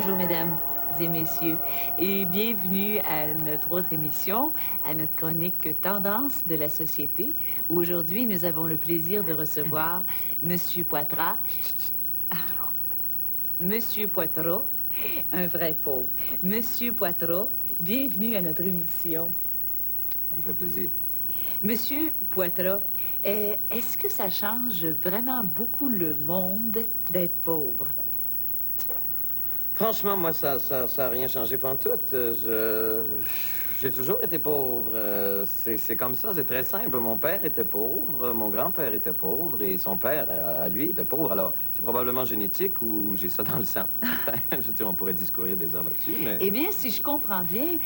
Bonjour, mesdames et messieurs, et bienvenue à notre autre émission, à notre chronique Tendance de la société, où aujourd'hui, nous avons le plaisir de recevoir Monsieur Poitras. Monsieur Poitras, un vrai pauvre. Monsieur Poitras, bienvenue à notre émission. Ça me fait plaisir. Monsieur Poitras, est-ce que ça change vraiment beaucoup le monde d'être pauvre? Franchement, moi, ça a rien changé pantoute. J'ai toujours été pauvre. C'est comme ça, c'est très simple. Mon père était pauvre, mon grand-père était pauvre, et son père, à lui, était pauvre. Alors, c'est probablement génétique ou j'ai ça dans le sang. Je veux dire, on pourrait discourir des heures là-dessus, mais... Eh bien, si je comprends bien,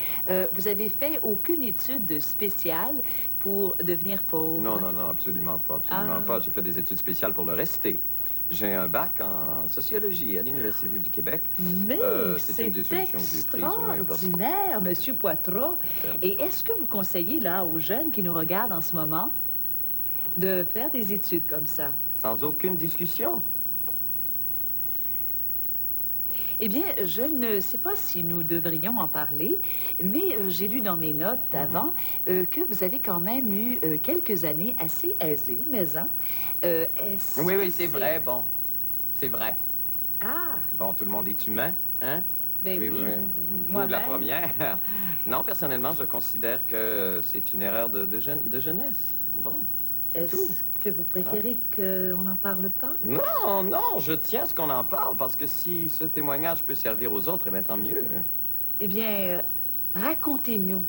vous avez fait aucune étude spéciale pour devenir pauvre. Non, non, non, absolument pas. J'ai fait des études spéciales pour le rester. J'ai un bac en sociologie à l'Université du Québec. Mais c'est une des solutions que j'ai prises. Extraordinaire, Monsieur Poitras. Et est-ce que vous conseillez, là, aux jeunes qui nous regardent en ce moment, de faire des études comme ça? Sans aucune discussion. Eh bien, je ne sais pas si nous devrions en parler, mais j'ai lu dans mes notes avant que vous avez quand même eu quelques années assez aisées, mais hein? Oui, c'est vrai, bon. C'est vrai. Ah! Bon, tout le monde est humain, hein? Ben oui. Vous, la première. Non, personnellement, je considère que c'est une erreur de jeunesse. Bon. Est-ce que vous préférez qu'on n'en parle pas? Non, non, je tiens à ce qu'on en parle, parce que si ce témoignage peut servir aux autres, eh bien, tant mieux. Eh bien, racontez-nous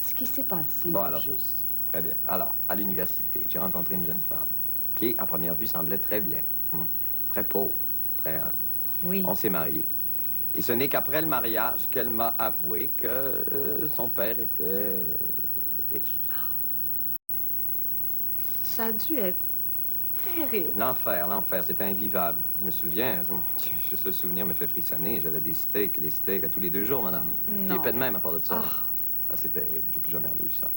ce qui s'est passé, bon, alors, juste. Très bien. Alors, à l'université, j'ai rencontré une jeune femme qui, à première vue, semblait très bien. Très pauvre, très humble. Oui. On s'est mariés. Et ce n'est qu'après le mariage qu'elle m'a avoué que son père était riche. Ça a dû être terrible. L'enfer, l'enfer, c'était invivable. Je me souviens, mon Dieu, juste le souvenir me fait frissonner. J'avais des steaks à tous les 2 jours, madame. Non. Puis pas de même à part de ça. Ah, c'est terrible, je ne vais plus jamais revivre ça.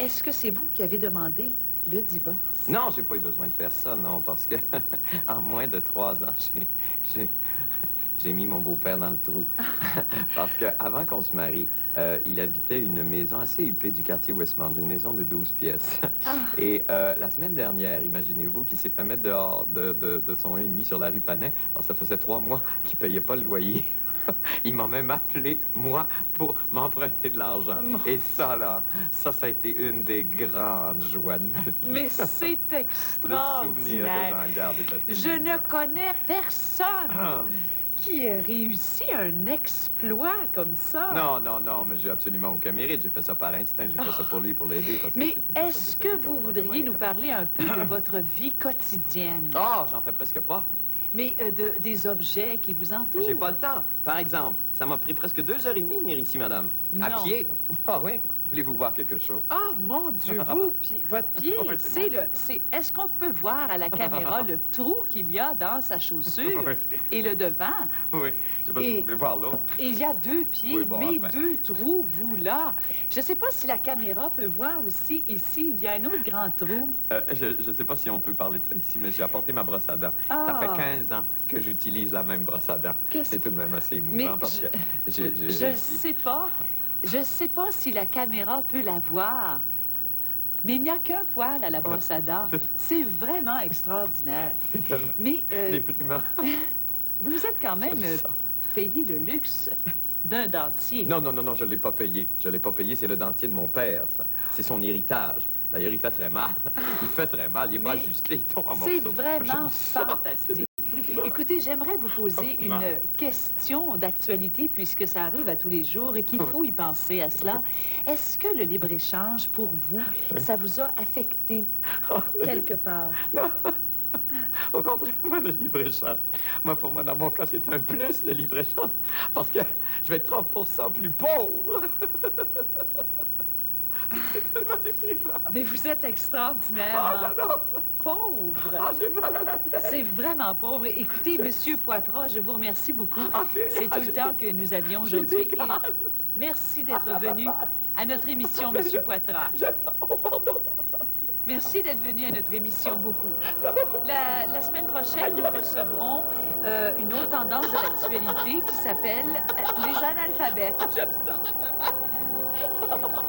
Est-ce que c'est vous qui avez demandé le divorce? Non, j'ai pas eu besoin de faire ça, non, parce que en moins de 3 ans, j'ai mis mon beau-père dans le trou. Parce qu'avant qu'on se marie, il habitait une maison assez huppée du quartier Westmount, une maison de 12 pièces. Et la semaine dernière, imaginez-vous qu'il s'est fait mettre dehors de son 1,5 sur la rue Panet. Alors, ça faisait 3 mois qu'il payait pas le loyer. Il m'a même appelé, moi, pour m'emprunter de l'argent. Et ça, là, ça a été une des grandes joies de ma vie. Mais c'est extraordinaire. Le souvenir que j'en garde est assez Je ne connais personne qui a réussi un exploit comme ça. Non, non, non, mais j'ai absolument aucun mérite. J'ai fait ça par instinct. J'ai fait ça pour lui, pour l'aider. Mais est-ce que vous voudriez nous parler un peu de votre vie quotidienne? Oh, j'en fais presque pas. Mais des objets qui vous entourent? J'ai pas le temps. Par exemple, ça m'a pris presque 2h30 de venir ici, madame. Non. À pied. Ah oui? Voulez-vous voir quelque chose? Ah, mon Dieu, votre pied, Oui, est-ce qu'on peut voir à la caméra le trou qu'il y a dans sa chaussure et le devant? Oui, je sais pas si vous pouvez voir l'autre. Et il y a 2 pieds, Oui, bon, mais enfin. 2 trous, vous, là. Je ne sais pas si la caméra peut voir aussi, ici, il y a un autre grand trou. Je ne sais pas si on peut parler de ça ici, mais j'ai apporté ma brosse à dents. Ça fait 15 ans que j'utilise la même brosse à dents. C'est tout de même assez émouvant parce que... Je ne sais pas. Je ne sais pas si la caméra peut la voir, mais il n'y a qu'un poil à la brosse à dents. C'est vraiment extraordinaire. Mais déprimant. Vous êtes quand même payé le luxe d'un dentier. Non, non, non, non, je ne l'ai pas payé. Je ne l'ai pas payé, c'est le dentier de mon père, ça. C'est son héritage. D'ailleurs, il fait très mal. Il fait très mal. Il n'est pas ajusté, il tombe en morceaux. C'est vraiment fantastique. Écoutez, j'aimerais vous poser une question d'actualité, puisque ça arrive à tous les jours et qu'il faut y penser à cela. Est-ce que le libre-échange, pour vous, ça vous a affecté quelque part? Non. Au contraire, moi, le libre-échange. Moi, pour moi, dans mon cas, c'est un plus, le libre-échange. Parce que je vais être 30% plus pauvre. Mais vous êtes extraordinaire. Ah, j'adore. Pauvre. Ah, j'ai mal à la tête. C'est vraiment pauvre. Écoutez, Monsieur Poitras, je vous remercie beaucoup. C'est tout le temps que nous avions aujourd'hui. Merci d'être venu à notre émission, Monsieur Poitras. Oh, pardon. Merci d'être venu à notre émission beaucoup. La semaine prochaine, nous recevrons une autre tendance de l'actualité qui s'appelle les analphabètes. J'aime ça, papa.